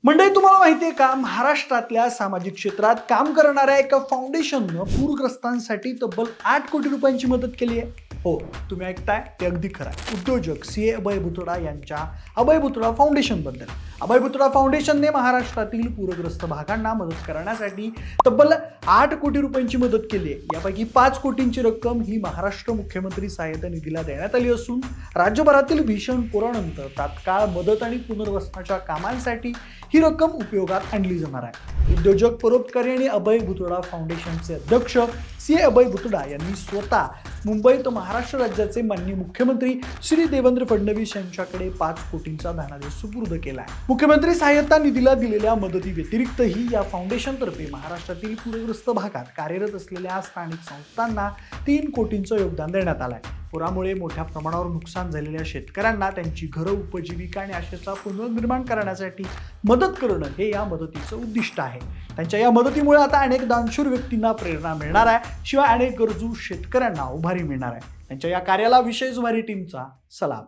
मंडळी, तुम्हाला माहिती आहे का, महाराष्ट्रातल्या सामाजिक क्षेत्रात काम करणाऱ्या एका फाउंडेशननं पूरग्रस्तांसाठी तब्बल 8 कोटी रुपयांची मदत केली आहे. हो, तुम्ही ऐकताय ते अगदी खरं आहे. उद्योजक सी ए अभय बुतडा यांच्या अभय बुतडा फाउंडेशनबद्दल. अभय बुतडा फाउंडेशनने महाराष्ट्रातील पूरग्रस्त भागांना मदत करण्यासाठी तब्बल 8 कोटी रुपयांची मदत केली आहे. यापैकी 5 कोटींची रक्कम ही महाराष्ट्र मुख्यमंत्री सहाय्यता निधीला देण्यात आली असून राज्यभरातील भीषण पुरानंतर तात्काळ मदत आणि पुनर्वसनाच्या कामांसाठी ही रक्कम उपयोगात आणली जाणार आहे. उद्योजक परोपकारी आणि अभय बुतडा फाउंडेशनचे अध्यक्ष सी ए अभय बुतडा यांनी स्वतः मुंबईत महाराष्ट्र राज्याचे माननीय मुख्यमंत्री श्री देवेंद्र फडणवीस यांच्याकडे 5 कोटींचा धनादेश सुपूर्द केला आहे. मुख्यमंत्री सहाय्यता निधीला दिलेल्या मदती व्यतिरिक्तही या फाउंडेशनतर्फे महाराष्ट्रातील पूरग्रस्त भागात कार्यरत असलेल्या स्थानिक संस्थांना 3 कोटींचं योगदान देण्यात आलं आहे. पुरामुळे मोठ्या प्रमाणावर नुकसान झालेल्या शेतकऱ्यांना त्यांची घरं, उपजीविका आणि आशेचा पुनर्निर्माण करण्यासाठी मदत करणं हे या मदतीचं उद्दिष्ट आहे. त्यांच्या या मदतीमुळे आता अनेक दानशूर व्यक्तींना प्रेरणा मिळणार आहे, शिवाय अनेक गरजू शेतकऱ्यांना उभारी मिळणार आहे. त्यांच्या या कार्याला विशेष जुमारी टीमचा सलाम.